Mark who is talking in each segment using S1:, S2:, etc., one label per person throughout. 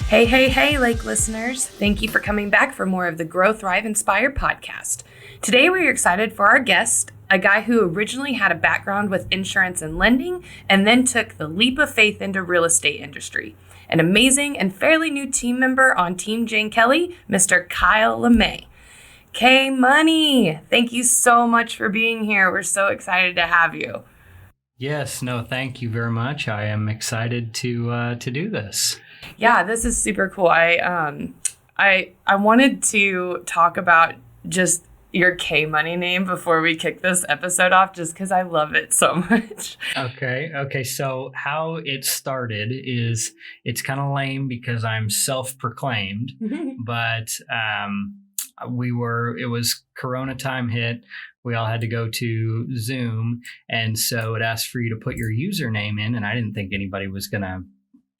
S1: Hey, hey, hey, Lake listeners. Thank you for coming back for more of the Grow, Thrive, Inspire podcast. Today, we're excited for our guest, a guy who originally had a background with insurance and lending and then took the leap of faith into real estate industry. An amazing and fairly new team member on Team Jane Kelly, Mr. Kyle LeMay. K Money, thank you so much for being here. We're so excited to have you.
S2: Yes, no, thank you very much. I am excited to do this.
S1: Yeah, this is super cool. I wanted to talk about just your K Money name before we kick this episode off, just because I love it so much.
S2: Okay. So how it started is it's kind of lame because I'm self-proclaimed, but it was Corona time hit. We all had to go to Zoom, and so it asked for you to put your username in, and I didn't think anybody was gonna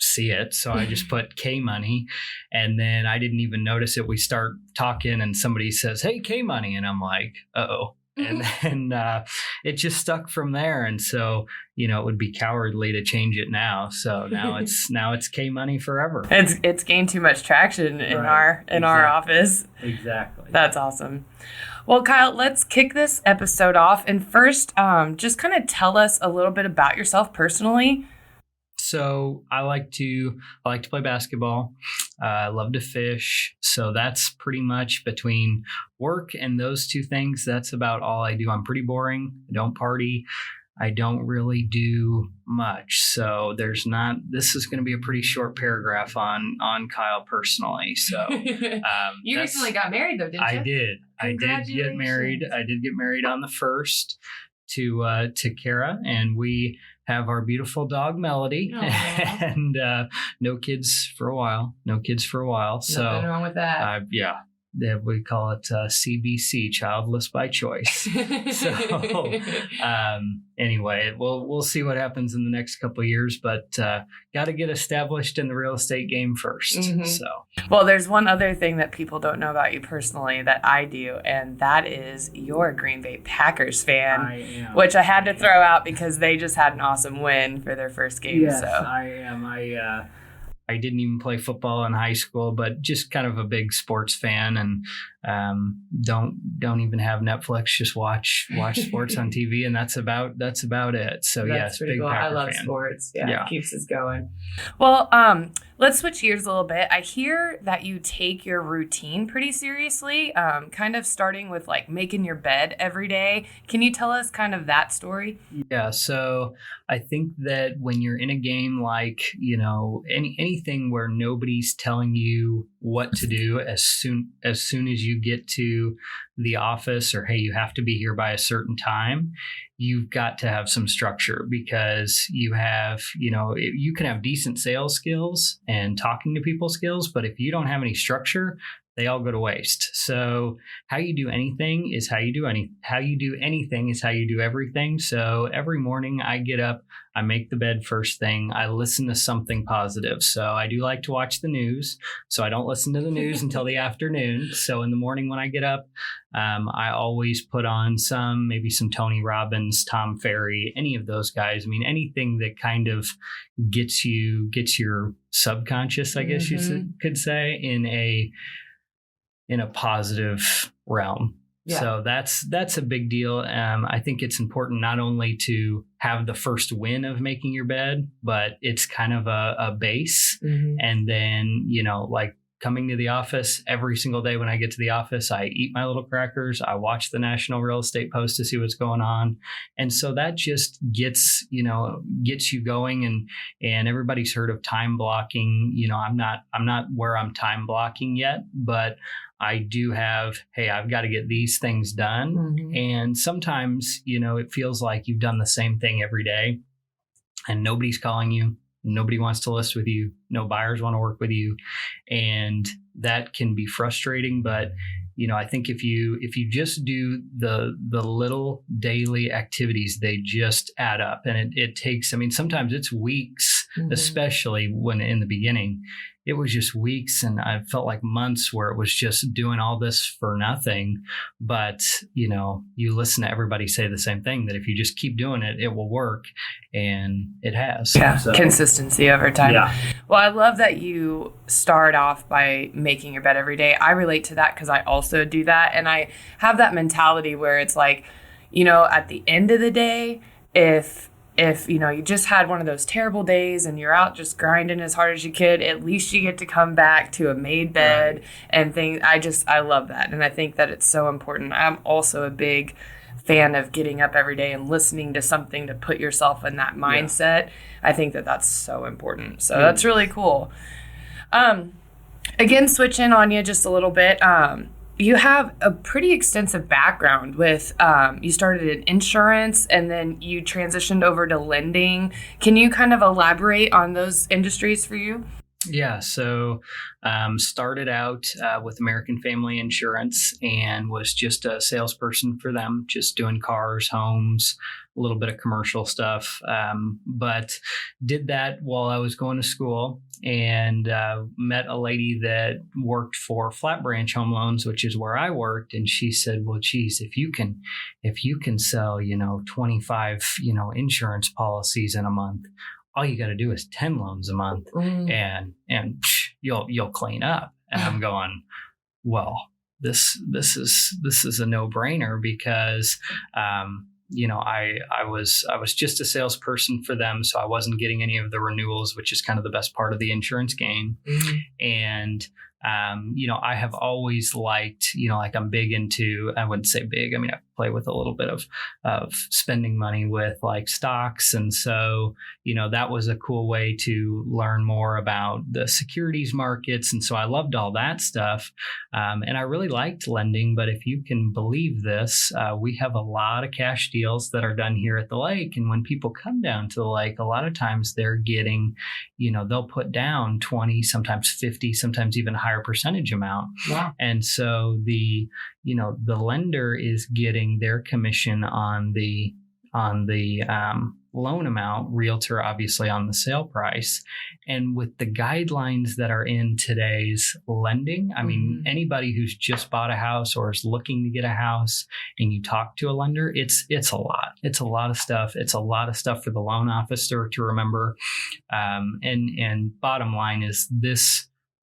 S2: see it, so I just put K Money, and then I didn't even notice it. We start talking and somebody says, "Hey, K Money," and I'm like, "Uh-oh." And then it just stuck from there, and so it would be cowardly to change it now. So now it's K Money forever.
S1: It's gained too much traction in our office.
S2: Exactly.
S1: That's awesome. Well, Kyle, let's kick this episode off, and first, just kind of tell us a little bit about yourself personally.
S2: So I like to play basketball. I love to fish. So that's pretty much between work and those two things. That's about all I do. I'm pretty boring. I don't party. I don't really do much. So this is going to be a pretty short paragraph on Kyle personally. So
S1: you recently got married though, didn't you?
S2: I did get married. I did get married on the 1st to Kara, and we have our beautiful dog Melody. And no kids for a while. So
S1: nothing wrong with that.
S2: Yeah, we call it CBC, childless by choice. So anyway, we'll see what happens in the next couple of years, but got to get established in the real estate game first.
S1: Mm-hmm.
S2: So,
S1: well, there's one other thing that people don't know about you personally that I do, and that is you're a Green Bay Packers fan.
S2: I am.
S1: Which I had to throw out because they just had an awesome win for their first game.
S2: Yes,
S1: so.
S2: I am. I didn't even play football in high school, but just kind of a big sports fan, and don't even have Netflix. Just watch sports on TV, and that's about it. So yes, big
S1: cool.
S2: Packer
S1: I love
S2: fan.
S1: sports. Yeah, it keeps us going. Well, let's switch gears a little bit. I hear that you take your routine pretty seriously, kind of starting with like making your bed every day. Can you tell us kind of that story?
S2: Yeah, so I think that when you're in a game like, anything where nobody's telling you what to do as soon as you get to the office, or hey, you have to be here by a certain time, you've got to have some structure, because you can have decent sales skills and talking to people skills, but if you don't have any structure, they all go to waste. So how you do anything is how you do anything is how you do everything. So every morning I get up, I make the bed first thing. I listen to something positive. So I do like to watch the news. So I don't listen to the news until the afternoon. So in the morning when I get up, I always put on maybe some Tony Robbins, Tom Ferry, any of those guys. I mean, anything that kind of gets your subconscious, I guess you could say, in a positive realm. Yeah. So that's a big deal. I think it's important not only to have the first win of making your bed, but it's kind of a base. Mm-hmm. And then, like coming to the office every single day when I get to the office, I eat my little crackers. I watch the National Real Estate Post to see what's going on. And so that just gets you going, and everybody's heard of time blocking. I'm not where I'm time blocking yet, but I do have, hey, I've got to get these things done. Mm-hmm. And sometimes, it feels like you've done the same thing every day and nobody's calling you. Nobody wants to list with you. No buyers want to work with you. And that can be frustrating. But, I think if you just do the little daily activities, they just add up. And it takes, sometimes it's weeks, mm-hmm. especially when in the beginning, it was just weeks, and I felt like months where it was just doing all this for nothing. But, you listen to everybody say the same thing, that if you just keep doing it, it will work. And it has.
S1: Yeah. So, consistency over time.
S2: Yeah.
S1: Well, I love that you start off by making your bed every day. I relate to that because I also do that. And I have that mentality where it's like, at the end of the day, if you just had one of those terrible days and you're out just grinding as hard as you could, at least you get to come back to a made bed. Right. And things. I love that. And I think that it's so important. I'm also a big fan of getting up every day and listening to something to put yourself in that mindset. Yeah. I think that that's so important. So that's really cool. Again, switching on you just a little bit. You have a pretty extensive background with, you started in insurance and then you transitioned over to lending. Can you kind of elaborate on those industries for you?
S2: Yeah, so started out with American Family Insurance and was just a salesperson for them, just doing cars, homes, a little bit of commercial stuff. But did that while I was going to school, and met a lady that worked for Flat Branch Home Loans, which is where I worked. And she said, well, geez, if you can sell, 25, insurance policies in a month, all you got to do is 10 loans a month, and you'll clean up. And I'm going, well, this is a no-brainer because, I was just a salesperson for them. So I wasn't getting any of the renewals, which is kind of the best part of the insurance game. Mm-hmm. And, I have always liked, like I'm big into, I wouldn't say big. I mean, I play with a little bit of spending money with like stocks. And so, that was a cool way to learn more about the securities markets. And so I loved all that stuff. And I really liked lending, but if you can believe this, we have a lot of cash deals that are done here at the lake. And when people come down to the lake, a lot of times they're getting, they'll put down 20, sometimes 50, sometimes even higher percentage amount. Wow. And so the lender is getting their commission on the loan amount, realtor obviously on the sale price. And with the guidelines that are in today's lending, I mean, anybody who's just bought a house or is looking to get a house and you talk to a lender, it's a lot. It's a lot of stuff. It's a lot of stuff for the loan officer to remember. And bottom line is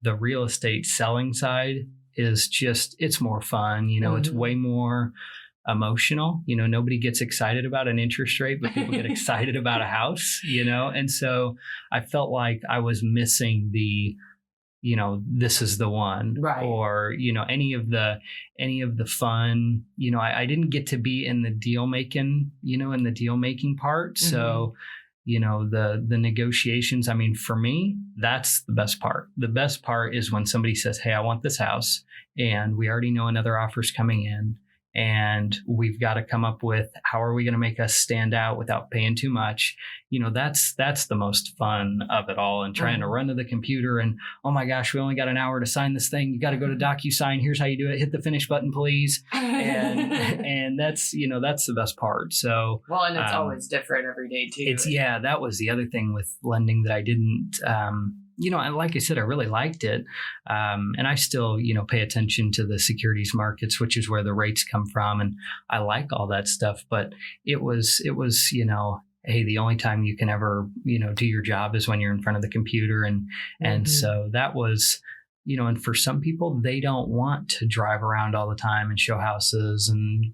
S2: the real estate selling side is just, it's more fun. It's way more emotional. Nobody gets excited about an interest rate, but people get excited about a house, And so I felt like I was missing the, this is the one, right? Or, any of the fun, I didn't get to be in the deal making, part. Mm-hmm. So, the negotiations, I mean, for me, that's the best part. The best part is when somebody says, hey, I want this house, and we already know another offer's coming in, and we've got to come up with how are we going to make us stand out without paying too much. That's the most fun of it all. And trying to run to the computer and, oh my gosh, we only got an hour to sign this thing. You got to go to DocuSign. Here's how you do it. Hit the finish button, please. And that's the best part. So,
S1: well, and it's always different every day too.
S2: That was the other thing with lending that I didn't, like I said, I really liked it. And I still, pay attention to the securities markets, which is where the rates come from. And I like all that stuff, but it was, hey, the only time you can ever, do your job is when you're in front of the computer. And so that was, and for some people, they don't want to drive around all the time and show houses and,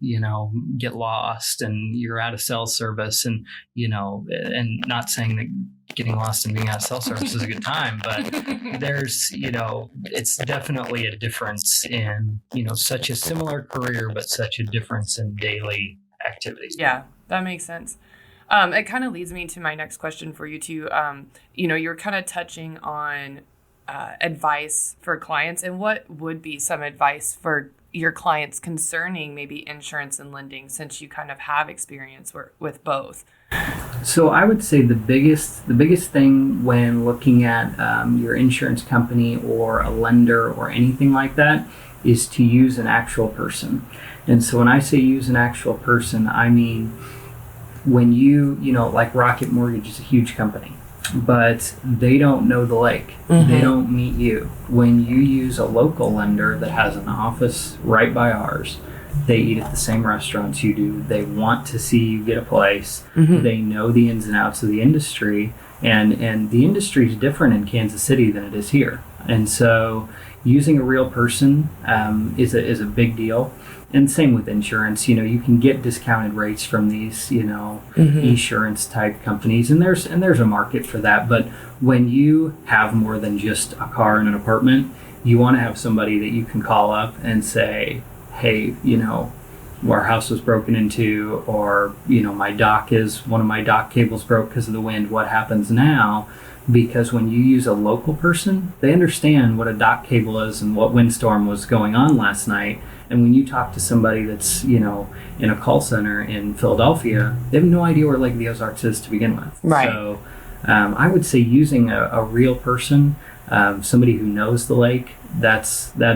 S2: get lost and you're out of cell service and, and not saying that getting lost and being out of cell service is a good time, but there's, it's definitely a difference in, such a similar career, but such a difference in daily activities.
S1: Yeah, that makes sense. It kind of leads me to my next question for you too. You're kind of touching on advice for clients, and what would be some advice for your clients concerning maybe insurance and lending, since you kind of have experience with both?
S3: So I would say the biggest thing when looking at your insurance company or a lender or anything like that is to use an actual person. And so when I say use an actual person, I mean when like Rocket Mortgage is a huge company. but they don't know the lake. They don't meet you. When you use a local lender that has an office right by ours, they eat at the same restaurants you do. They want to see you get a place. They know the ins and outs of the industry, and the industry is different in Kansas City than it is here. And so using a real person is a big deal. And same with insurance. You can get discounted rates from these, insurance type companies, and there's a market for that. But when you have more than just a car and an apartment, you want to have somebody that you can call up and say, hey, our house was broken into, or one of my dock cables broke because of the wind. What happens now? Because when you use a local person, they understand what a dock cable is and what windstorm was going on last night. And when you talk to somebody that's, in a call center in Philadelphia, they have no idea where Lake of the Ozarks is to begin with.
S1: Right.
S3: So I would say using a real person, somebody who knows the lake, that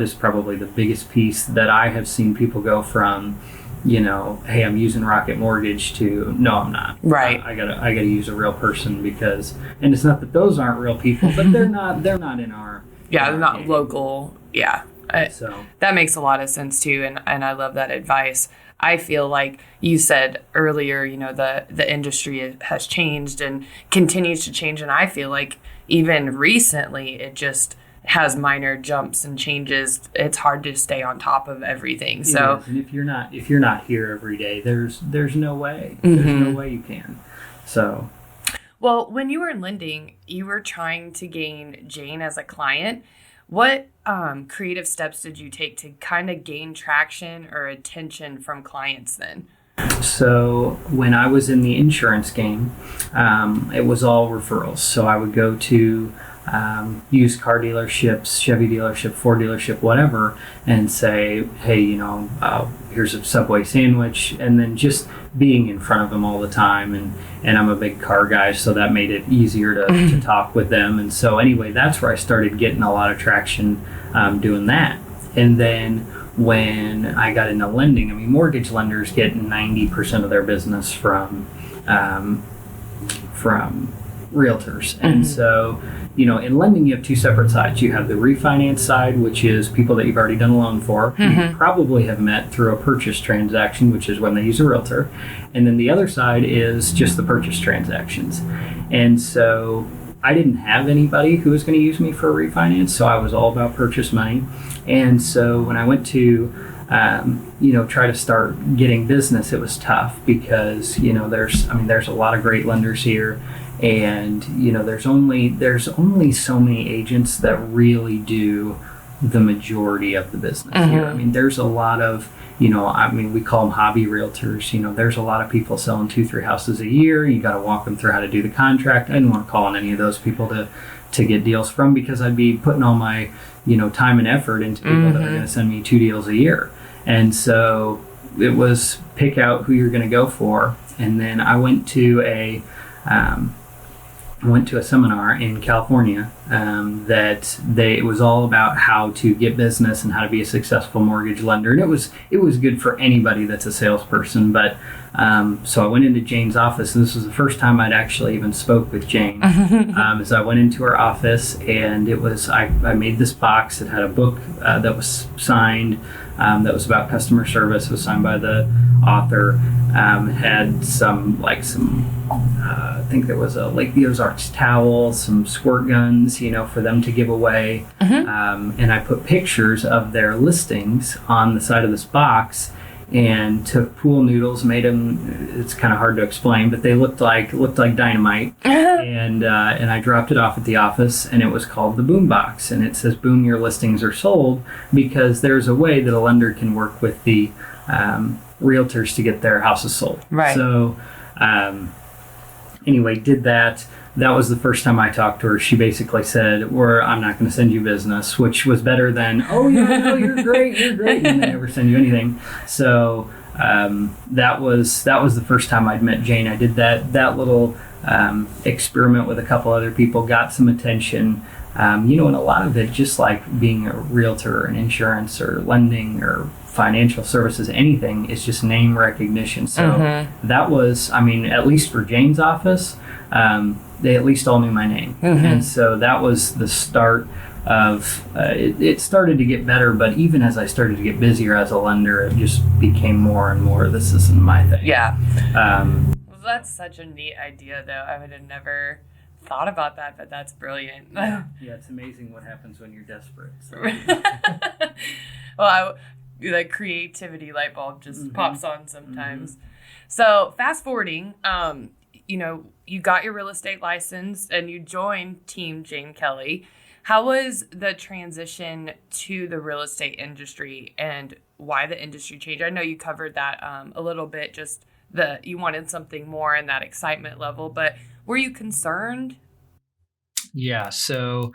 S3: is probably the biggest piece that I have seen people go from, hey, I'm using Rocket Mortgage to, no, I'm not.
S1: Right.
S3: I gotta use a real person because, and it's not that those aren't real people, but they're not in our.
S1: Yeah, they're not
S3: game.
S1: local. Yeah.
S3: So
S1: that makes a lot of sense too, and I love that advice. I feel like you said earlier, the industry has changed and continues to change, and I feel like even recently it just has minor jumps and changes. It's hard to stay on top of everything. So,
S3: and if you're not here every day, there's no way. There's no way you can. So,
S1: well, when you were in lending, you were trying to gain Jane as a client. What creative steps did you take to kind of gain traction or attention from clients then?
S3: So when I was in the insurance game, it was all referrals. So I would go to used car dealerships, Chevy dealership, Ford dealership, whatever, and say, hey, here's a Subway sandwich, and then just being in front of them all the time. And I'm a big car guy, so that made it easier to talk with them. And so anyway, that's where I started getting a lot of traction doing that. And then when I got into lending, mortgage lenders get 90% of their business from realtors. And so, in lending, you have two separate sides. You have the refinance side, which is people that you've already done a loan for. You probably have met through a purchase transaction, which is when they use a realtor. And then the other side is just the purchase transactions. And so I didn't have anybody who was going to use me for a refinance, so I was all about purchase money. And so when I went to try to start getting business, it was tough because there's a lot of great lenders here, and there's only so many agents that really do the majority of the business here. There's a lot of we call them hobby realtors. There's a lot of people selling 2-3 houses a year. You got to walk them through how to do the contract. I didn't want to call on any of those people to get deals from, because I'd be putting all my time and effort into people that are going to send me 2 deals a year. And so it was pick out who you're going to go for. And then I went to a seminar in California it was all about how to get business and how to be a successful mortgage lender. And it was good for anybody that's a salesperson. But so I went into Jane's office, and this was the first time I'd actually even spoke with Jane. As I went into her office, and I made this box that had a book that was signed, that was about customer service. It was signed by the author. Had some I think there was a Lake of the Ozarks towel, some squirt guns, for them to give away. And I put pictures of their listings on the side of this box, and took pool noodles, made them. It's kind of hard to explain, but they looked like dynamite. And I dropped it off at the office, and it was called the Boom Box, and it says, "Boom, your listings are sold," because there's a way that a lender can work with the realtors to get their houses sold.
S1: Right.
S3: So anyway, did that. That was the first time I talked to her. She basically said, I'm not going to send you business, which was better than, oh, yeah, no, you're great, and they never send you anything. So that was the first time I'd met Jane. I did that little experiment with a couple other people, got some attention. And a lot of it, just like being a realtor and insurance or lending or financial services, anything, is just name recognition. So that was, at least for Jane's office, they at least all knew my name. And so that was the start of it started to get better, but even as I started to get busier as a lender, it just became more and more, this isn't my thing.
S1: Yeah. Well, that's such a neat idea, though. I would have never thought about that, but that's brilliant.
S3: Yeah, it's amazing what happens when you're desperate. So.
S1: Well, the creativity light bulb just pops on sometimes. So fast forwarding, you got your real estate license and you joined Team Jane Kelly. How was the transition to the real estate industry and why the industry changed? I know you covered that a little bit, just you wanted something more in that excitement level, but were you concerned?
S2: Yeah. So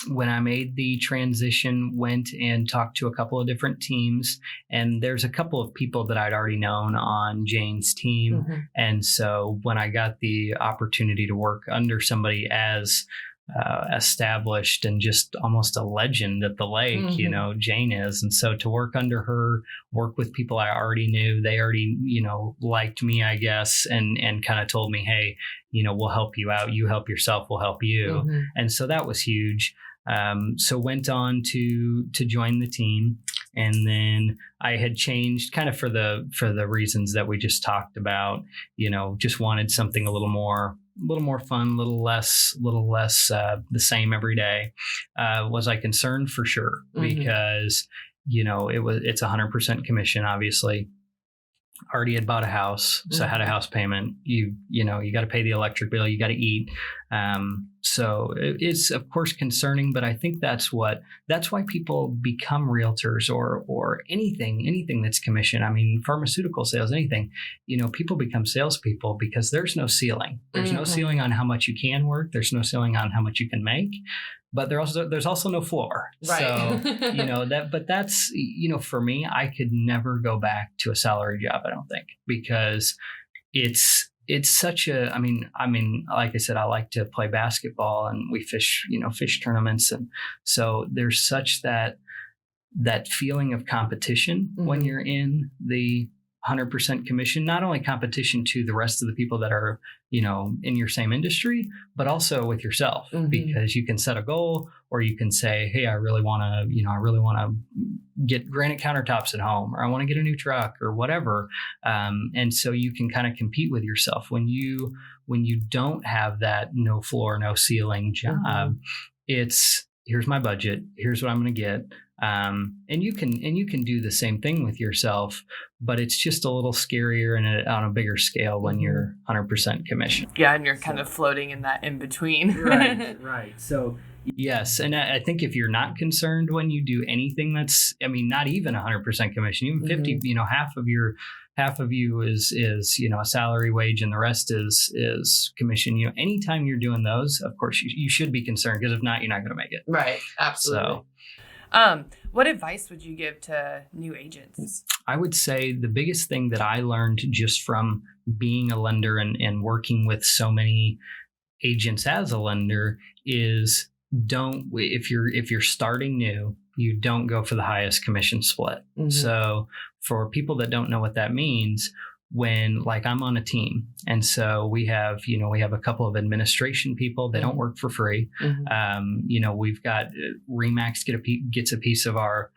S2: when I made the transition, went and talked to a couple of different teams, and there's a couple of people that I'd already known on Jane's team. And so when I got the opportunity to work under somebody as established and just almost a legend at the lake, Jane is. And so to work under her, work with people I already knew, they already, liked me, I guess, and kind of told me, hey, we'll help you out. You help yourself, we'll help you. And so that was huge. So went on to join the team. And then I had changed kind of for the reasons that we just talked about, just wanted something a little more fun, a little less the same every day. Was I concerned? For sure, because it's 100% commission, obviously. Already had bought a house, so I had a house payment. You got to pay the electric bill, you got to eat. So it's of course concerning, but I think that's why people become realtors or anything that's commission. I mean, pharmaceutical sales, anything, people become salespeople because there's no ceiling. There's no ceiling on how much you can work. There's no ceiling on how much you can make. But there's also no floor.
S1: Right.
S2: So, but that's, for me, I could never go back to a salary job, I don't think, because it's such a, I mean, like I said, I like to play basketball and we fish tournaments. And so there's such that feeling of competition when you're in the 100% commission, not only competition to the rest of the people that are, in your same industry, but also with yourself, because you can set a goal or you can say, hey, I really want to get granite countertops at home, or I want to get a new truck or whatever. And so you can kind of compete with yourself when you don't have that no floor, no ceiling job. It's here's my budget. Here's what I'm going to get. And you can do the same thing with yourself, but it's just a little scarier and on a bigger scale when you're 100% commission.
S1: Yeah, and you're kind of floating in that in between.
S3: Right. So
S2: yes, and I think if you're not concerned when you do anything that's, not even 100% commission, even 50, half of you is a salary wage and the rest is commission. Anytime you're doing those, of course you should be concerned, because if not, you're not going to make it.
S1: Right. Absolutely. What advice would you give to new agents?
S2: I would say the biggest thing that I learned just from being a lender and working with so many agents as a lender is if you're starting new, you don't go for the highest commission split. So for people that don't know what that means, when I'm on a team, and so we have a couple of administration people, they don't work for free. We've got Remax gets a piece of our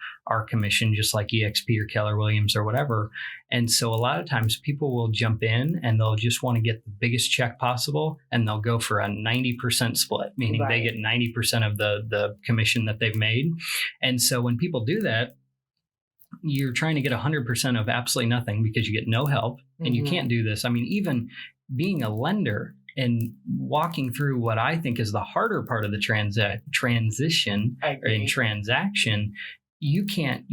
S2: commission, just like EXP or Keller Williams or whatever. And so a lot of times people will jump in and they'll just want to get the biggest check possible, and they'll go for a 90% split, meaning they get 90% of the commission that they've made. And so when people do that, you're trying to get 100% of absolutely nothing because you get no help, and you can't do this. Even being a lender and walking through what I think is the harder part of the transition and transaction, you can't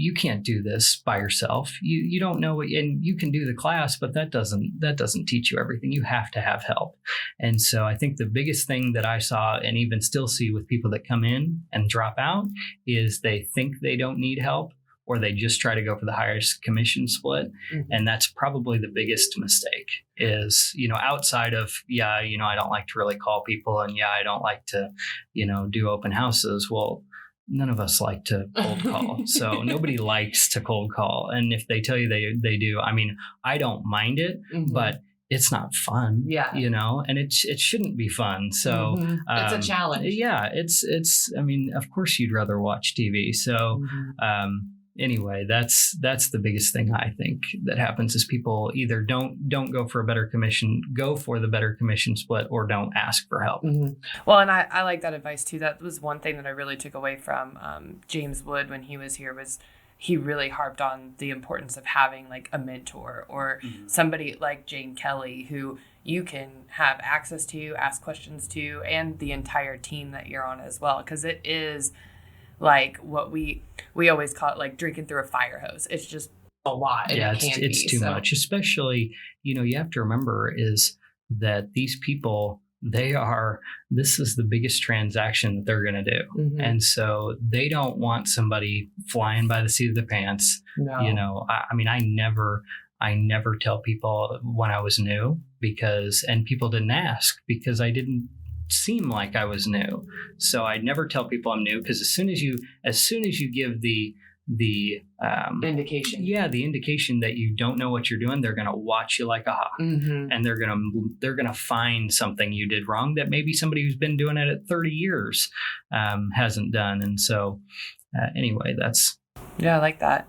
S2: do this by yourself. You don't know, and you can do the class, but that doesn't teach you everything. You have to have help. And so I think the biggest thing that I saw and even still see with people that come in and drop out is they think they don't need help, or they just try to go for the highest commission split. And that's probably the biggest mistake is, outside of, I don't like to really call people, and I don't like to, do open houses. Well, none of us like to cold call. So nobody likes to cold call. And if they tell you they do, I don't mind it, but it's not fun,
S1: Yeah.
S2: and it shouldn't be fun. So
S1: it's a challenge.
S2: Yeah, it's, I mean, of course you'd rather watch TV. So, anyway, that's the biggest thing I think that happens is people either don't go for the better commission split, or don't ask for help.
S1: Well, and I like that advice too. That was one thing that I really took away from James Wood when he was here, was he really harped on the importance of having like a mentor or somebody like Jane Kelly who you can have access to, ask questions to, and the entire team that you're on as well. Because it is like what we always call it, like drinking through a fire hose. It's just a lot.
S2: Yeah, it's too much. Especially, you have to remember is that these people, this is the biggest transaction that they're going to do. And so they don't want somebody flying by the seat of their pants. No. I mean, I never tell people when I was new and people didn't ask because I didn't seem like I was new. So I'd never tell people I'm new, because as soon as you give the indication, the indication that you don't know what you're doing, they're going to watch you like a hawk, and they're going to find something you did wrong that maybe somebody who's been doing it at 30 years hasn't done. And so anyway,
S1: I like that.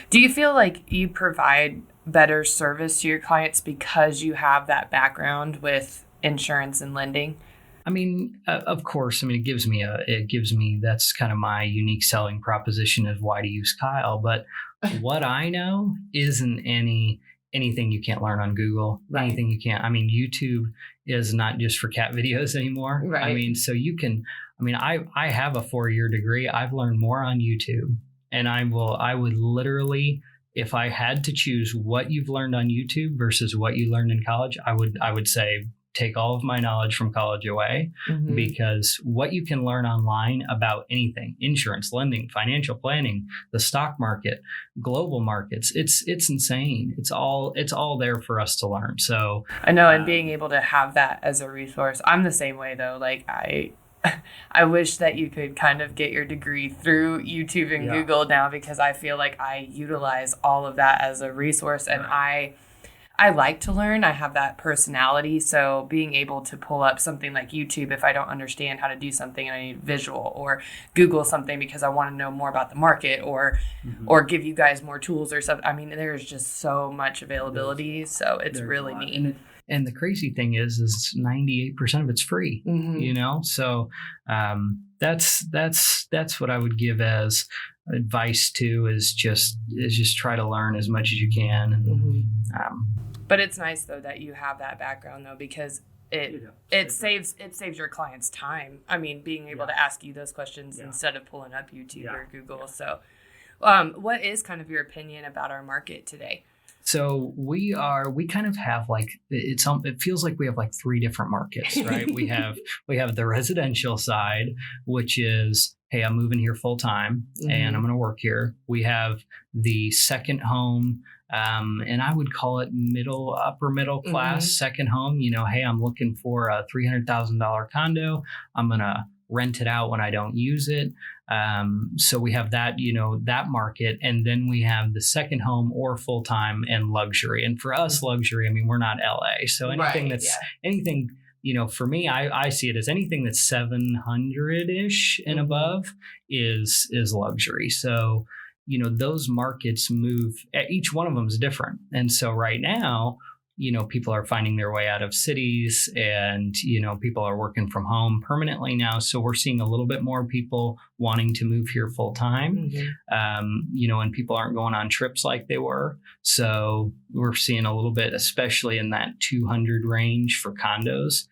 S1: Do you feel like you provide better service to your clients because you have that background with insurance and lending?
S2: I mean, of course. I mean, it gives me that's kind of my unique selling proposition of why to use Kyle. But what I know isn't anything you can't learn on Google. Right. Anything you can't. I mean, YouTube is not just for cat videos anymore. Right. I mean, so you can. I mean, I have a 4-year degree. I've learned more on YouTube, and I would literally, if I had to choose what you've learned on YouTube versus what you learned in college, I would say, take all of my knowledge from college away, because what you can learn online about anything, insurance, lending, financial planning, the stock market, global markets, it's insane. It's all there for us to learn. So
S1: I know, and being able to have that as a resource. I'm the same way though. Like I wish that you could kind of get your degree through YouTube and Google now, because I feel like I utilize all of that as a resource, and I like to learn. I have that personality. So being able to pull up something like YouTube if I don't understand how to do something and I need visual, or Google something because I want to know more about the market, or give you guys more tools or something. I mean, there's just so much availability. So it's really neat.
S2: And the crazy thing is 98% of it's free, So that's what I would give as advice to is just try to learn as much as you can. And,
S1: but it's nice though that you have that background though, because it saves your clients time. I mean, being able to ask you those questions instead of pulling up YouTube or Google. So, what is kind of your opinion about our market today?
S2: So we kind of have like, it feels like we have like 3 different markets, right? we have the residential side, which is, hey, I'm moving here full time and I'm going to work here. We have the second home, and I would call it upper middle class second home. Hey, I'm looking for a $300,000 condo. I'm going to rent it out when I don't use it. So we have that, that market. And then we have the second home or full-time and luxury. And for us, luxury, I mean, we're not LA. So anything anything, for me, I see it as anything that's 700-ish and above is luxury. So, those markets move, each one of them is different. And so right now, people are finding their way out of cities, and, people are working from home permanently now. So we're seeing a little bit more people wanting to move here full time, and people aren't going on trips like they were. So we're seeing a little bit, especially in that 200 range for condos.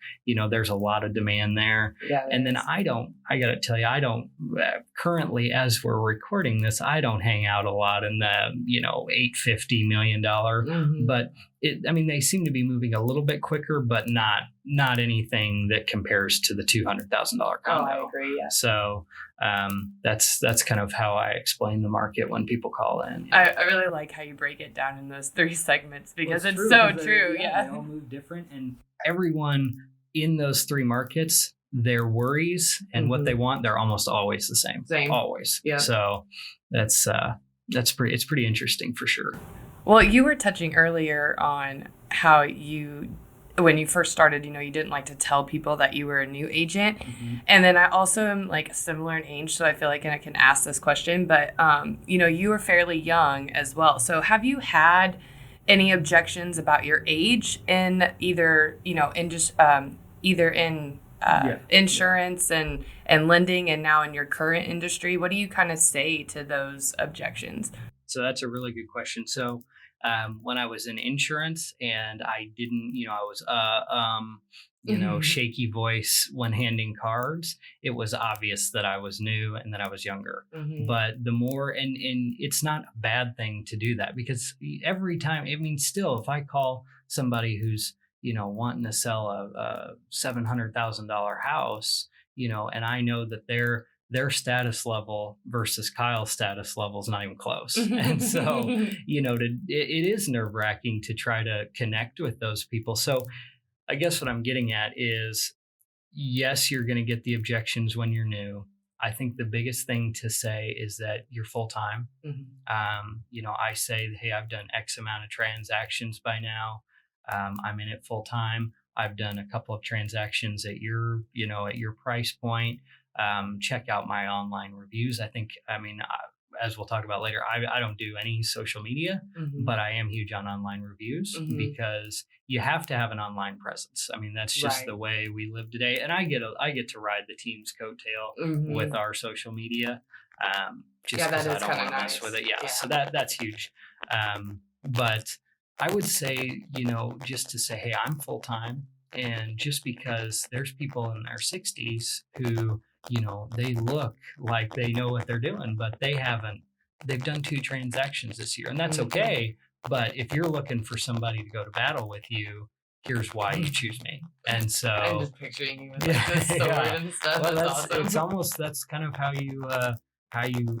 S2: There's a lot of demand there. Yeah, and then I got to tell you, currently, as we're recording this, I don't hang out a lot in the, $850 million, but they seem to be moving a little bit quicker, but not anything that compares to the $200,000 condo.
S1: Oh, I agree. Yeah.
S2: So that's kind of how I explain the market when people call in.
S1: I really like how you break it down in those 3 segments, because it's so true. Yeah.
S2: They all move different, and everyone in those 3 markets, their worries and what they want, they're almost always the same. Always. Yeah. So it's pretty interesting for sure.
S1: Well, you were touching earlier on how when you first started, you didn't like to tell people that you were a new agent.
S3: Mm-hmm.
S1: And then I also am like similar in age, so I feel like I can ask this question, but you were fairly young as well. So have you had any objections about your age in either, insurance and lending and now in your current industry? What do you kind of say to those objections?
S2: So that's a really good question. So when I was in insurance and I didn't, I was, shaky voice when handing cards, it was obvious that I was new and that I was younger.
S1: Mm-hmm.
S2: But the more, and it's not a bad thing to do that, because every time, still, if I call somebody who's, wanting to sell a $700,000 house, and I know that their status level versus Kyle's status level is not even close. And so, it is nerve-wracking to try to connect with those people. So I guess what I'm getting at is, yes, you're going to get the objections when you're new. I think the biggest thing to say is that you're full-time.
S1: Mm-hmm.
S2: I say, hey, I've done X amount of transactions by now. I'm in it full-time. I've done a couple of transactions at your price point. Check out my online reviews. As we'll talk about later, I don't do any social media,
S1: Mm-hmm.
S2: but I am huge on online reviews
S1: Mm-hmm.
S2: because you have to have an online presence. That's just
S1: Right.
S2: the way we live today. And I get to ride the team's coattail
S1: Mm-hmm.
S2: with our social media. Just
S1: Yeah, that
S2: because I
S1: is
S2: don't
S1: kinda
S2: want to mess
S1: nice.
S2: with it. Yeah.
S1: Yeah.
S2: So that's huge. But I would say, just to say, hey, I'm full time. And just because there's people in their 60s who, they look like they know what they're doing, but they've done 2 transactions this year, and that's
S1: Mhm.
S2: okay. But if you're looking for somebody to go to battle with you, here's why you choose me. And so
S1: I'm just picturing you with
S2: Yeah,
S1: this sword
S2: yeah.
S1: and stuff.
S2: well,
S1: That's awesome.
S2: it's almost, that's kind of how you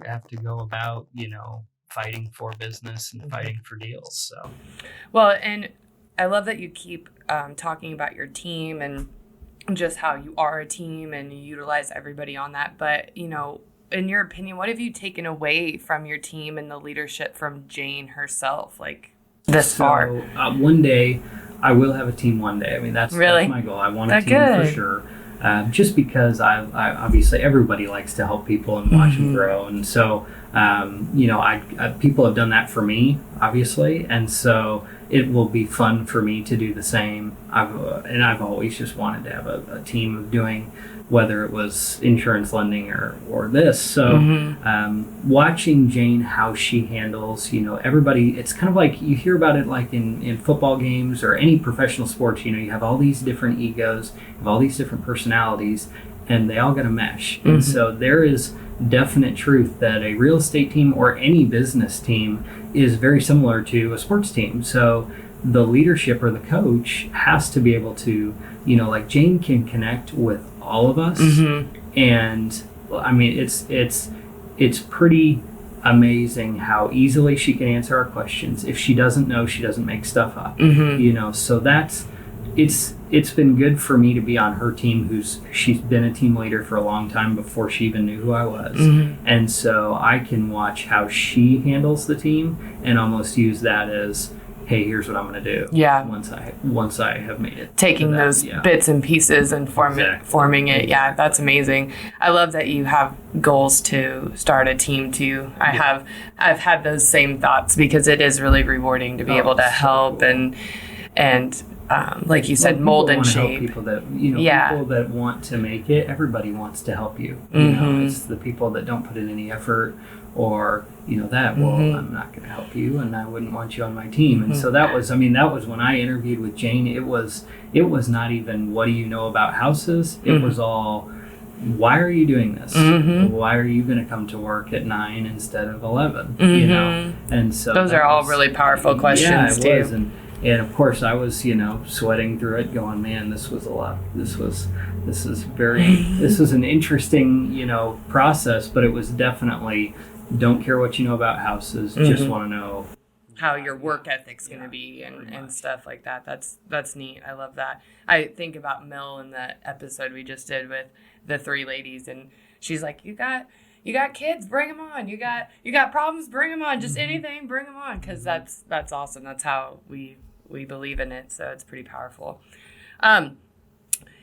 S2: have to go about, fighting for business and
S1: Mhm.
S2: fighting for deals. So
S1: Well, and I love that you keep talking about your team and just how you are a team and you utilize everybody on that. But, in your opinion, what have you taken away from your team and the leadership from Jane herself, like this far?
S3: One day, I will have a team one day. That's
S1: Really?
S3: my goal. I want a
S1: That
S3: team for
S1: good.
S3: sure. Just because I obviously everybody likes to help people and watch them
S1: Mhm.
S3: grow. And so, people have done that for me, obviously. And so it will be fun for me to do the same. I've always just wanted to have a team of doing, whether it was insurance lending or this. So
S1: Mhm.
S3: watching Jane, how she handles, everybody, it's kind of like you hear about it like in football games or any professional sports, you have all these different egos, you have all these different personalities, and they all got to mesh. And so there is definite truth that a real estate team or any business team is very similar to a sports team. So the leadership or the coach has to be able to, like Jane can connect with all of us.
S1: Mhm.
S3: And it's pretty amazing how easily she can answer our questions. If she doesn't know, she doesn't make stuff up.
S1: Mhm.
S3: So it's been good for me to be on her team. She's been a team leader for a long time before she even knew who I was.
S1: Mhm.
S3: And so I can watch how she handles the team and almost use that as, hey, here's what I'm going to do.
S1: Yeah.
S3: Once I have made it.
S1: Taking
S3: to that.
S1: those
S3: Yeah.
S1: bits and pieces and
S3: Exactly.
S1: forming it. Yeah, that's amazing. I love that you have goals to start a team too. I've had those same thoughts because it is really rewarding to be able to
S3: so
S1: help
S3: cool.
S1: and like you said,
S3: Well,
S1: mold and
S3: people wanna
S1: shape.
S3: help people that
S1: Yeah.
S3: people that want to make it. Everybody wants to help you.
S1: Mhm.
S3: It's the people that don't put in any effort, or that. Well,
S1: Mhm.
S3: I'm not going to help you, and I wouldn't want you on my team. And so that was when I interviewed with Jane. It was not even what do you know about houses. It was all, why are you doing this?
S1: Mhm.
S3: Why are you going to come to work at 9 instead of 11?
S1: Mhm.
S3: And so
S1: Those
S3: that
S1: are all
S3: was-
S1: really powerful questions
S3: yeah, it
S1: too.
S3: was. And of course, I was, sweating through it, going, "Man, this was a lot. This was an interesting, process." But it was definitely, don't care what you know about houses, just want to know
S1: How your work ethic's going to be and stuff like that. That's neat. I love that. I think about Mel in the episode we just did with the 3 ladies, and she's like, you got you got kids, bring them on. You got problems, bring them on. Just anything, bring them on. Because that's awesome. That's how we believe in it. So it's pretty powerful.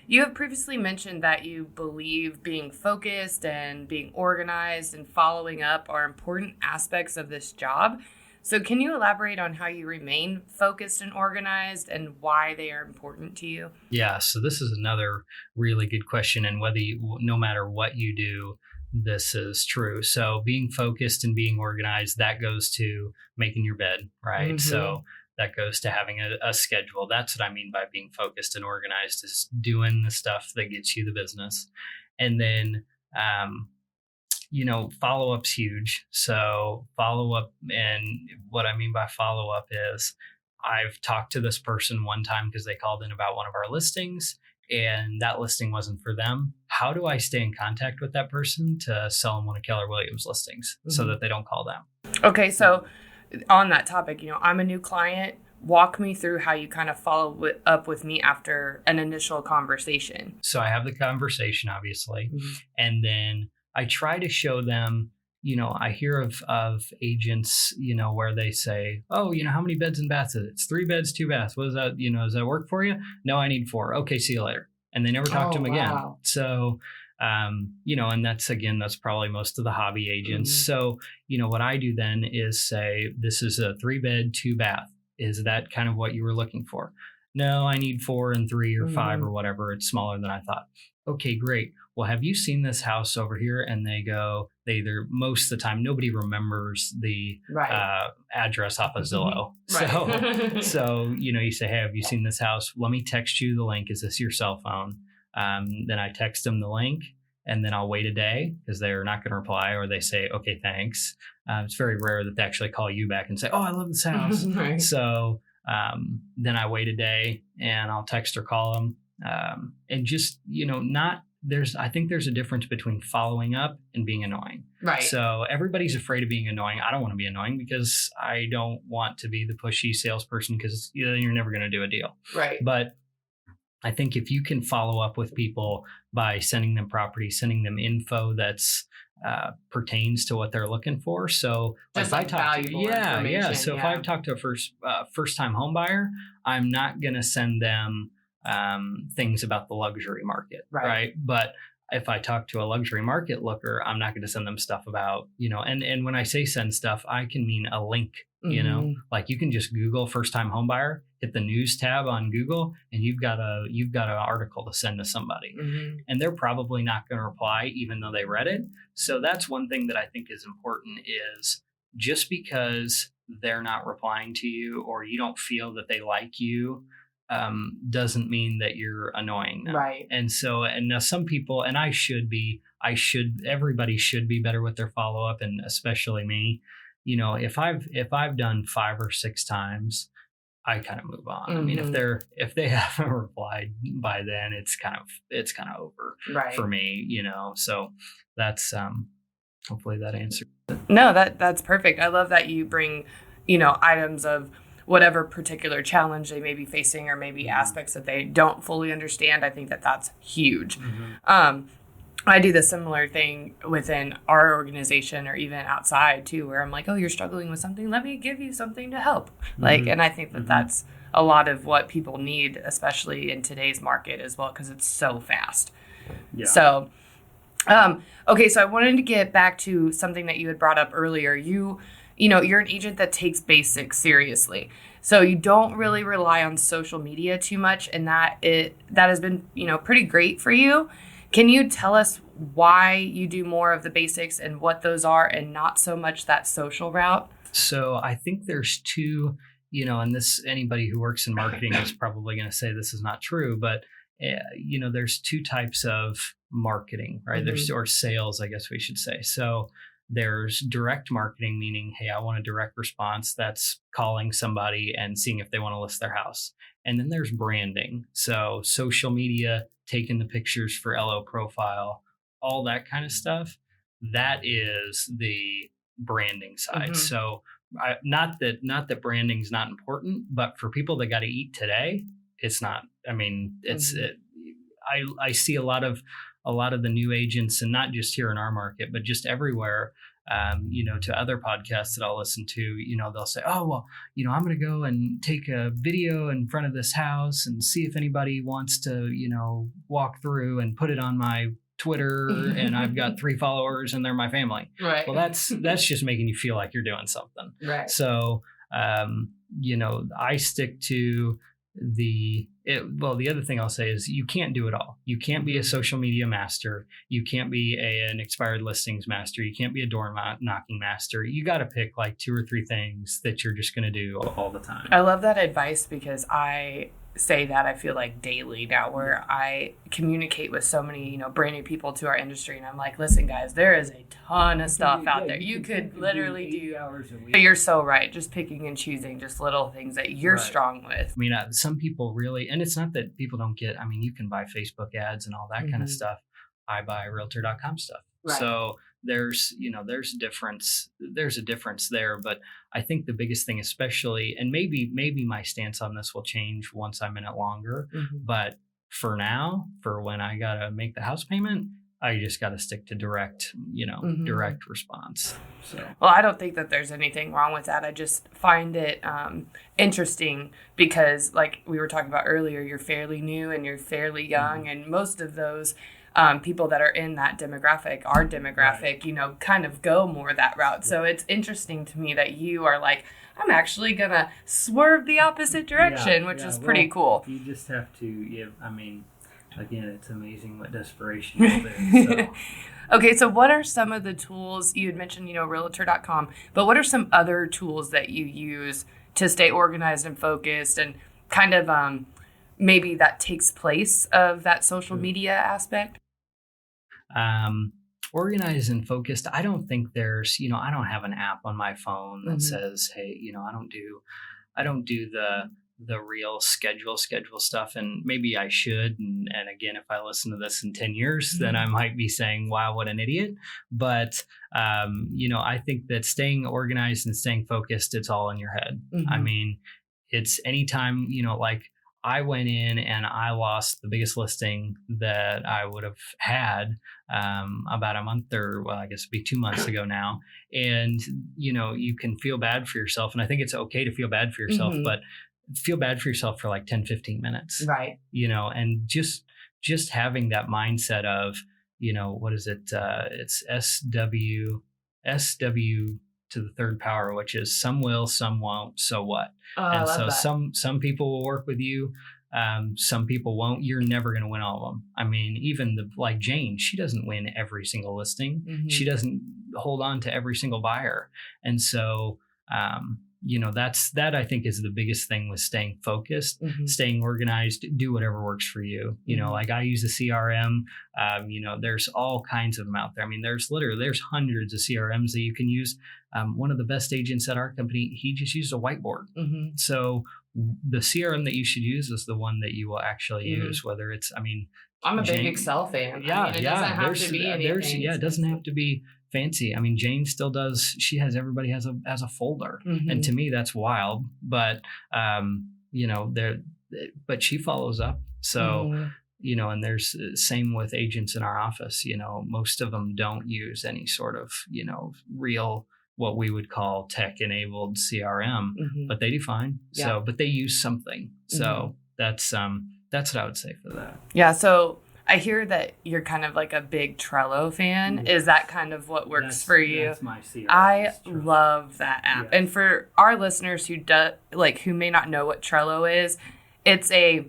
S1: You have previously mentioned that you believe being focused and being organized and following up are important aspects of this job. So can you elaborate on how you remain focused and organized and why they are important to you?
S2: Yeah, so this is another really good question. And no matter what you do, this is true. So being focused and being organized, that goes to making your bed, right? Mm-hmm. So that goes to having a schedule. That's what I mean by being focused and organized, is doing the stuff that gets you the business. And then, follow-up's huge. So follow-up, and what I mean by follow-up is I've talked to this person one time because they called in about one of our listings and that listing wasn't for them. How do I stay in contact with that person to sell them one of Keller Williams listings so that they don't call them?
S1: Okay, so on that topic, I'm a new client. Walk me through how you kind of follow up with me after an initial conversation.
S2: So I have the conversation, obviously, and then I try to show them, I hear of agents, where they say, oh, how many beds and baths is it? It's 3 beds, 2 baths. What is that? Does that work for you? No, I need 4. Okay, see you later. And they never talk to them again. So, and that's probably most of the hobby agents. So, what I do then is say, this is a 3-bed, 2-bath. Is that kind of what you were looking for? No, I need 4 and 3 or 5 or whatever. It's smaller than I thought. Okay, great. Well, have you seen this house over here? And they either, most of the time, nobody remembers the address off of Zillow. Right. So, you say, hey, have you seen this house? Let me text you the link. Is this your cell phone? Then I text them the link, and then I'll wait a day because they're not going to reply, or they say, okay, thanks. It's very rare that they actually call you back and say, oh, I love this house. Right. So then I wait a day and I'll text or call them. And just, I think there's a difference between following up and being annoying. Right. So everybody's afraid of being annoying. I don't want to be annoying because I don't want to be the pushy salesperson because you're never going to do a deal. Right. But I think if you can follow up with people by sending them property, sending them info that's pertains to what they're looking for. So
S1: just if I talk to
S2: if I talk to a first time home buyer, I'm not going to send them things about the luxury market, right? But if I talk to a luxury market looker, I'm not going to send them stuff about, and when I say send stuff, I can mean a link, like you can just Google first time home buyer, hit the news tab on Google, and you've got an article to send to somebody, and they're probably not going to reply even though they read it. So that's one thing that I think is important, is just because they're not replying to you or you don't feel that they like you, doesn't mean that you're annoying them. Right. And so, and now some people, and everybody should be better with their follow-up, and especially me, if I've done 5 or 6 times, I kind of move on. I mean, if they haven't replied by then, it's kind of over for me, so that's, hopefully that answers.
S1: No, that's perfect. I love that you bring, items of whatever particular challenge they may be facing, or maybe aspects that they don't fully understand. I think that that's huge. I do the similar thing within our organization, or even outside too, where I'm like, oh, you're struggling with something. Let me give you something to help. And I think that that's a lot of what people need, especially in today's market as well, because it's so fast. Yeah. So, okay. So I wanted to get back to something that you had brought up earlier. You're an agent that takes basics seriously. So you don't really rely on social media too much, and that has been, pretty great for you. Can you tell us why you do more of the basics and what those are, and not so much that social route?
S2: So I think there's 2, and this, anybody who works in marketing is probably going to say this is not true, but there's 2 types of marketing, right? There's, or sales, I guess we should say. So there's direct marketing, meaning, hey, I want a direct response. That's calling somebody and seeing if they want to list their house. And then there's branding. So social media, taking the pictures for LO profile, all that kind of stuff. That is the branding side. So not that branding's not important, but for people that got to eat today, it's not. I mean, I see a lot of a lot of the new agents, and not just here in our market, but just everywhere, to other podcasts that I'll listen to, they'll say, oh, well, I'm going to go and take a video in front of this house and see if anybody wants to, walk through and put it on my Twitter, and I've got 3 followers and they're my family.
S1: Right.
S2: Well, that's just making you feel like you're doing something.
S1: Right.
S2: So, I stick to the other thing I'll say is you can't do it all. You can't be a social media master. You can't be an expired listings master. You can't be a door knocking master. You got to pick like 2 or 3 things that you're just going to do all the time.
S1: I love that advice because I say that I feel like daily now, where I communicate with so many, brand new people to our industry, and I'm like, listen guys, there is a ton of stuff out there. You could literally do hours a week. But you're so right. Just picking and choosing just little things that you're strong with.
S2: I mean, some people really, and it's not that people don't get, you can buy Facebook ads and all that kind of stuff. I buy realtor.com stuff. Right. So there's a difference there, but I think the biggest thing, especially, and maybe my stance on this will change once I'm in it longer, but for now, for when I got to make the house payment, I just got to stick to direct response. So,
S1: well, I don't think that there's anything wrong with that. I just find it interesting because, like we were talking about earlier, you're fairly new and you're fairly young, and most of those people that are in that demographic, our demographic, kind of go more that route. So it's interesting to me that you are like, I'm actually going to swerve the opposite direction, which is pretty cool.
S3: You just have to, again, it's amazing what desperation will do. So.
S1: Okay, so what are some of the tools, you had mentioned, realtor.com, but what are some other tools that you use to stay organized and focused and kind of maybe that takes place of that social media aspect?
S2: Organized and focused. I don't think there's, I don't have an app on my phone that says, hey, I don't do the real schedule stuff, and maybe I should. And again, if I listen to this in 10 years, then I might be saying, wow, what an idiot. But, I think that staying organized and staying focused, it's all in your head. It's anytime, like I went in and I lost the biggest listing that I would have had about a month, or well, I guess it'd be 2 months ago now. And, you can feel bad for yourself. And I think it's okay to feel bad for yourself, but feel bad for yourself for like 10-15 minutes.
S1: Right.
S2: And just having that mindset of, what is it? It's SW to the third power, which is some will, some won't, so what? And so that. Some people will work with you. Some people won't. You're never going to win all of them. Even like Jane, she doesn't win every single listing. She doesn't hold on to every single buyer. And so, that I think is the biggest thing with staying focused, staying organized, do whatever works for you. Like I use the CRM, there's all kinds of them out there. There's hundreds of CRMs that you can use. One of the best agents at our company, he just used a whiteboard. So the CRM that you should use is the one that you will actually use, whether it's,
S1: I'm a big Excel fan. It doesn't have to be anything.
S2: It doesn't have to be fancy. Jane still does. She has everybody has a folder, and to me that's wild. But but she follows up. So and there's same with agents in our office. Most of them don't use any sort of real what we would call tech-enabled CRM, but they do fine. Yeah. So, but they use something. So that's what I would say for that.
S1: Yeah. So I hear that you're kind of like a big Trello fan. Is that kind of what works for you?
S3: That's my CRM.
S1: I love that app. Yeah. And for our listeners who may not know what Trello is, it's a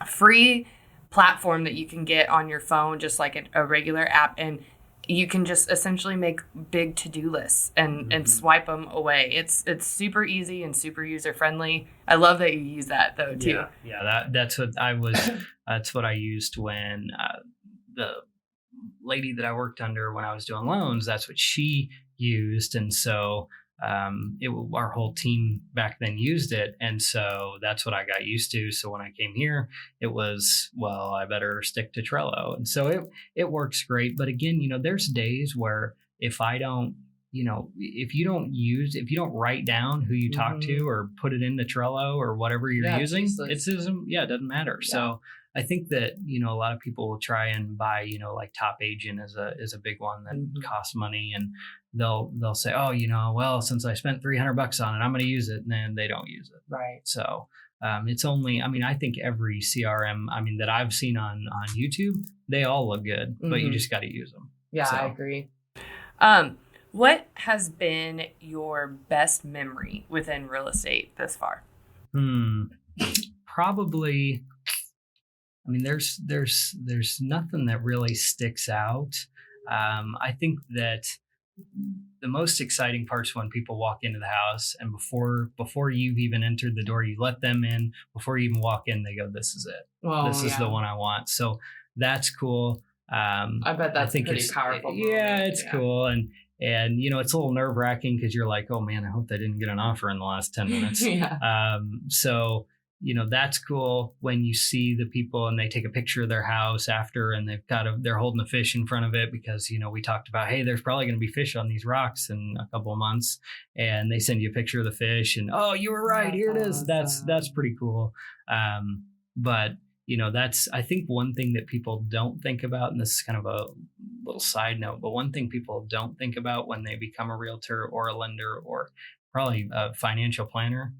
S1: free platform that you can get on your phone, just like a regular app, and you can just essentially make big to-do lists and swipe them away. It's super easy and super user-friendly. I love that you use that though too.
S2: Yeah, that's what I was. That's what I used when the lady that I worked under when I was doing loans. That's what she used, and so our whole team back then used it, and so that's what I got used to. So when I came here, it was, well, I better stick to Trello, and so it works great. But again, there's days where if I don't, if you don't write down who you talk to or put it into Trello or whatever you're using, it doesn't matter. Yeah. So I think that, a lot of people will try and buy, like Top Agent is a big one that costs money, and they'll say, oh, well, since I spent $300 on it, I'm going to use it. And then they don't use it.
S1: Right.
S2: So it's only, I think every CRM, that I've seen on YouTube, they all look good, but you just got to use them.
S1: Yeah,
S2: so.
S1: I agree. What has been your best memory within real estate thus far?
S2: Probably, there's nothing that really sticks out. I think that the most exciting part is when people walk into the house, and before you've even entered the door, you let them in. Before you even walk in, they go, "This is it. This is the one I want." So that's cool.
S1: I bet that's pretty powerful.
S2: Yeah, it's cool. And it's a little nerve wracking because you're like, oh man, I hope they didn't get an offer in the last 10 minutes. So, that's cool when you see the people and they take a picture of their house after, and they're holding a fish in front of it because, we talked about, hey, there's probably going to be fish on these rocks in a couple of months, and they send you a picture of the fish and, oh, you were right. Here it is. That's pretty cool. But that's, I think, one thing that people don't think about, and this is kind of a little side note, but one thing people don't think about when they become a realtor or a lender or probably a financial planner,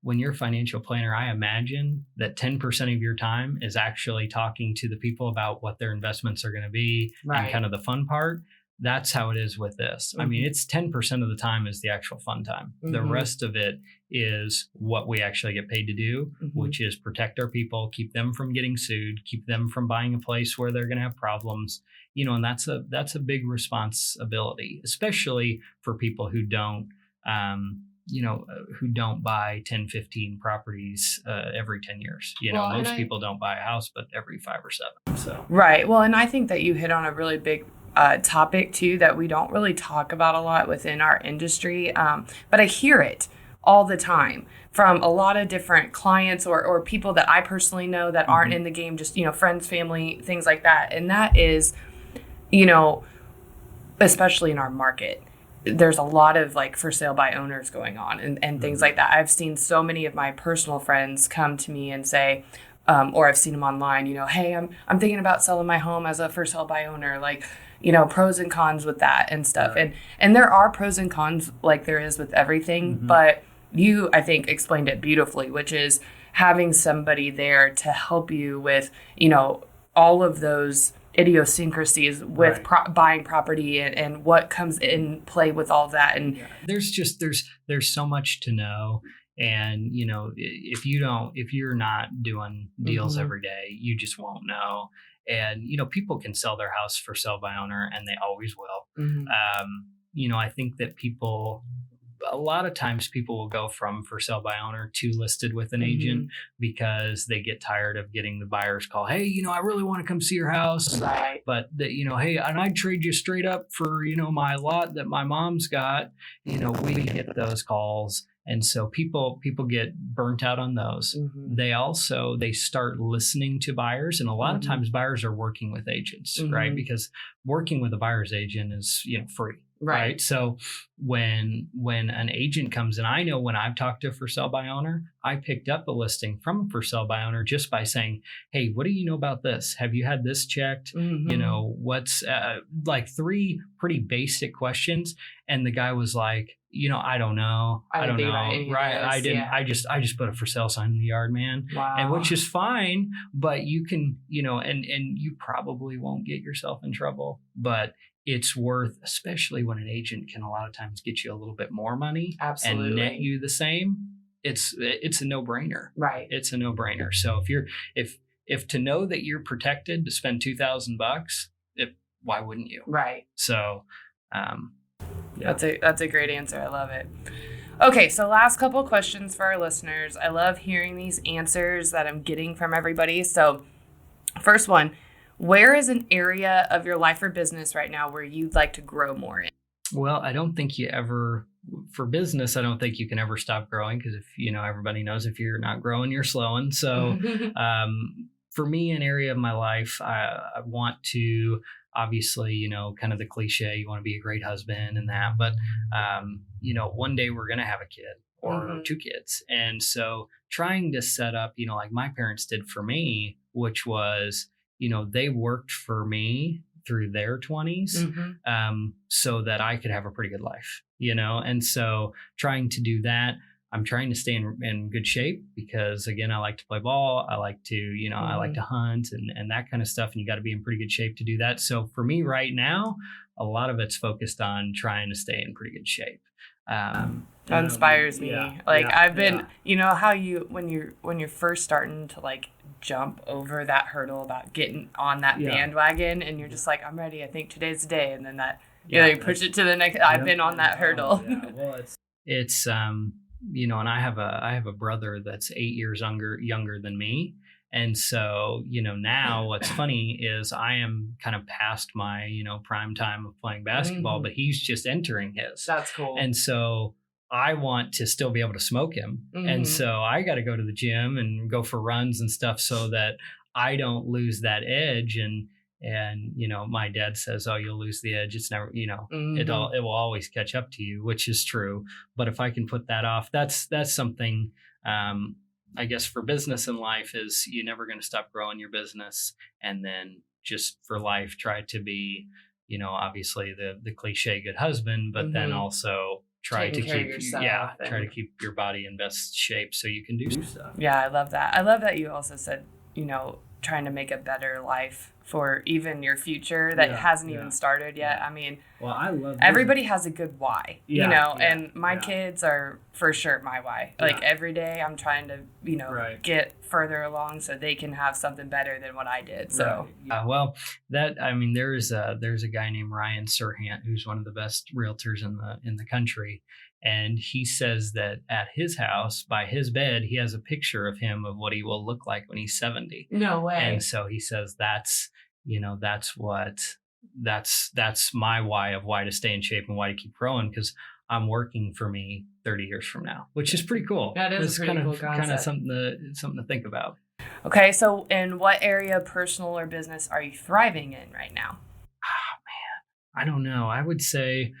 S2: when you're a financial planner, I imagine that 10% of your time is actually talking to the people about what their investments are going to be and kind of the fun part. That's how it is with this. It's 10% of the time is the actual fun time. The rest of it is what we actually get paid to do, which is protect our people, keep them from getting sued, keep them from buying a place where they're going to have problems. And that's a big responsibility, especially for people who don't, who don't buy 10, 15 properties every 10 years. Most people don't buy a house, but every 5 or 7. So
S1: right. Well, and I think that you hit on a really big topic too that we don't really talk about a lot within our industry, but I hear it all the time from a lot of different clients or people that I personally know that aren't in the game, just friends, family, things like that. And that is, especially in our market, there's a lot of like for sale by owners going on and things like that. I've seen so many of my personal friends come to me and say, or I've seen them online, hey, I'm thinking about selling my home as a for sale by owner, like, pros and cons with that and stuff. Right. And there are pros and cons like there is with everything, but you, I think, explained it beautifully, which is having somebody there to help you with, all of those idiosyncrasies with buying property and what comes in play with all that. And
S2: there's so much to know. And, if you're not doing deals every day, you just won't know. And, people can sell their house for sale by owner, and they always will. I think that a lot of times people will go from for sale by owner to listed with an agent because they get tired of getting the buyer's call. Hey, I really want to come see your house.
S1: Right.
S2: But hey, and I'd trade you straight up for, my lot that my mom's got. We get those calls. And so people get burnt out on those. They start listening to buyers. And a lot of times buyers are working with agents, right? Because working with a buyer's agent is, free. Right. So when an agent comes in, I know when I've talked to a for sale by owner, I picked up a listing from a for sale by owner just by saying, hey, what do you know about this? Have you had this checked? What's like 3 pretty basic questions. And the guy was like, I don't know. I don't know. Right. I didn't. Yeah. I just put a for sale sign in the yard, man.
S1: Wow.
S2: And which is fine, but you can, and you probably won't get yourself in trouble, but it's worth, especially when an agent can a lot of times get you a little bit more money.
S1: Absolutely.
S2: And net you the same. It's a no-brainer.
S1: Right.
S2: It's a no-brainer. So if to know that you're protected to spend $2,000, why wouldn't you?
S1: Right.
S2: So,
S1: yeah. That's a great answer. I love it. Okay, so last couple of questions for our listeners. I love hearing these answers that I'm getting from everybody. So first one, where is an area of your life or business right now where you'd like to grow more in?
S2: Well, I don't think for business, I don't think you can ever stop growing because everybody knows if you're not growing, you're slowing. So for me, an area of my life, I want to, obviously, kind of the cliche, you want to be a great husband and that, but, one day we're going to have a kid or 2 kids. And so trying to set up, like my parents did for me, which was, they worked for me through their 20s so that I could have a pretty good life, and so trying to do that. I'm trying to stay in good shape because, again, I like to play ball. I like to, I like to hunt and that kind of stuff. And you got to be in pretty good shape to do that. So for me right now, a lot of it's focused on trying to stay in pretty good shape.
S1: That inspires me. I've been, how when you're first starting to like jump over that hurdle about getting on that bandwagon and you're just like, I'm ready. I think today's the day. And then that, you push it to the next. I've been on that hurdle.
S3: Well,
S2: it's and I have a brother that's 8 years younger than me. And so, now what's funny is I am kind of past my, prime time of playing basketball, but he's just entering his.
S1: That's cool.
S2: And so I want to still be able to smoke him. And so I got to go to the gym and go for runs and stuff so that I don't lose that edge. And my dad says, oh, you'll lose the edge. It's never, it will always catch up to you, which is true. But if I can put that off, that's something, I guess for business and life is you're never going to stop growing your business. And then just for life, try to be, obviously the cliche good husband, but then also try to keep your body in best shape so you can do stuff.
S1: Yeah, I love that. I love that you also said, trying to make a better life for even your future that hasn't even started yet. I mean,
S3: I love
S1: everybody has a good why, and my kids are for sure my why. Like every day I'm trying to, get further along so they can have something better than what I did. So,
S2: there's a guy named Ryan Serhant, who's one of the best realtors in the country. And he says that at his house, by his bed, he has a picture of him of what he will look like when he's 70.
S1: No way.
S2: And so he says that's my why to stay in shape and why to keep growing, because I'm working for me 30 years from now, which is pretty cool.
S1: That is pretty cool concept.
S2: Kind of something to think about.
S1: Okay, so in what area, personal or business, are you thriving in right now?
S2: Oh man, I don't know. I would say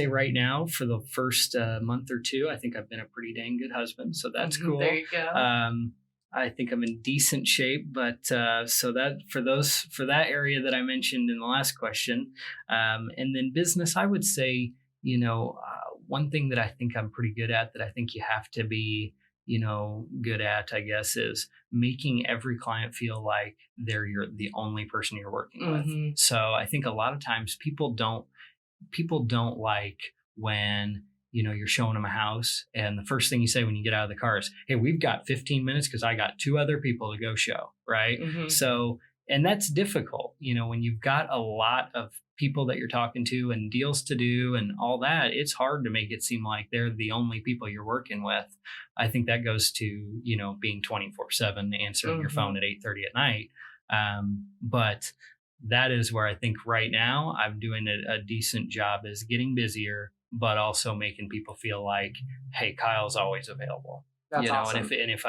S2: right now for the first month or two, I think I've been a pretty dang good husband. So that's cool.
S1: There you go.
S2: I think I'm in decent shape, but so that for that area that I mentioned in the last question, and then business, I would say, one thing that I think I'm pretty good at that I think you have to be, good at, I guess, is making every client feel like they're the only person you're working with. So I think a lot of times people don't like when, you're showing them a house and the first thing you say when you get out of the car is, hey, we've got 15 minutes because I got 2 other people to go show. Right. So, and that's difficult, when you've got a lot of people that you're talking to and deals to do and all that, it's hard to make it seem like they're the only people you're working with. I think that goes to, being 24/7, answering your phone at 8:30 at night. But that is where I think right now I'm doing a decent job is getting busier, but also making people feel like, hey, Kyle's always available.
S1: That's awesome.
S2: And if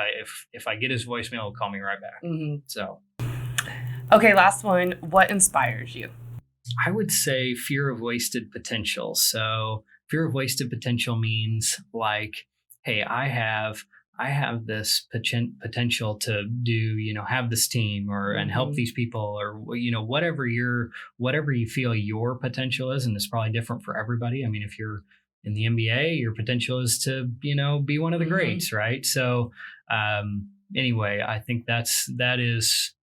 S2: I get his voicemail, he'll call me right back. So,
S1: okay, last one. What inspires you?
S2: I would say fear of wasted potential. So fear of wasted potential means like, hey, I have this potential to do, have this team and help these people or, whatever you feel your potential is. And it's probably different for everybody. I mean, if you're in the NBA, your potential is to, be one of the greats. Right. So, anyway, I think that is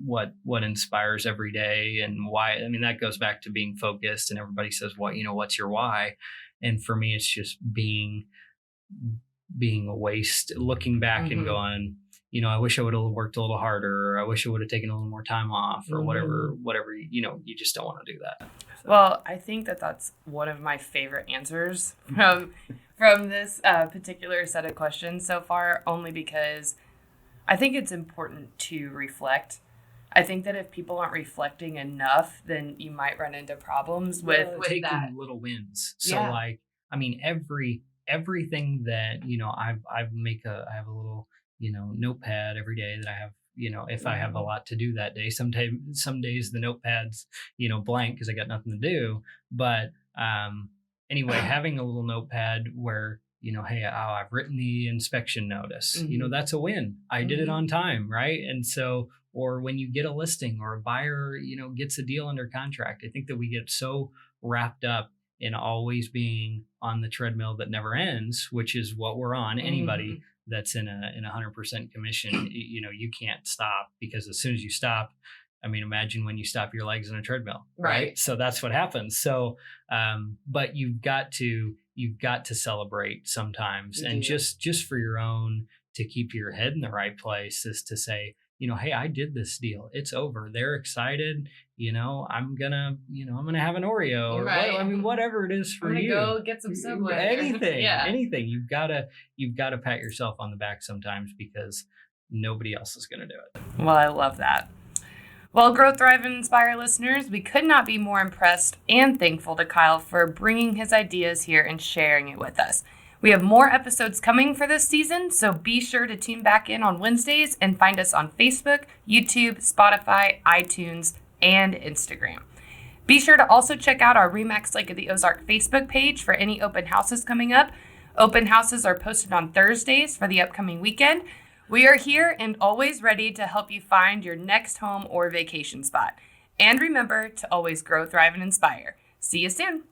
S2: what inspires every day and why. I mean, that goes back to being focused and everybody says, what's your why? And for me, it's just being a waste, looking back and going, I wish I would have worked a little harder, or I wish I would have taken a little more time off or whatever, you just don't want to do that. So.
S1: Well, I think that's one of my favorite answers from this particular set of questions so far, only because I think it's important to reflect. I think that if people aren't reflecting enough, then you might run into problems with
S2: taking
S1: that.
S2: Little wins. So everything that, I have a little, notepad every day that I have, if I have a lot to do that day. Some days the notepad's, blank because I got nothing to do. But anyway, having a little notepad where, hey, I've written the inspection notice.
S1: Mm-hmm.
S2: That's a win. I did it
S1: Mm-hmm.
S2: on time, right? And so, or when you get a listing or a buyer, gets a deal under contract, I think that we get so wrapped up in always being on the treadmill that never ends, which is what we're on. Anybody that's in a 100% commission, you can't stop, because as soon as you stop, imagine when you stop your legs in a treadmill, right? So that's what happens. So, but you've got to celebrate sometimes, and just for your own, to keep your head in the right place, is to say, hey, I did this deal. It's over. They're excited. I'm gonna have an Oreo, or whatever it is for you.
S1: Go get some Subway.
S2: Anything. You've got to pat yourself on the back sometimes, because nobody else is gonna do it.
S1: Well, I love that. Well, Grow, Thrive, and Inspire listeners, we could not be more impressed and thankful to Kyle for bringing his ideas here and sharing it with us. We have more episodes coming for this season, so be sure to tune back in on Wednesdays and find us on Facebook, YouTube, Spotify, iTunes, and Instagram. Be sure to also check out our RE/MAX Lake of the Ozark Facebook page for any open houses coming up. Open houses are posted on Thursdays for the upcoming weekend. We are here and always ready to help you find your next home or vacation spot. And remember to always grow, thrive, and inspire. See you soon.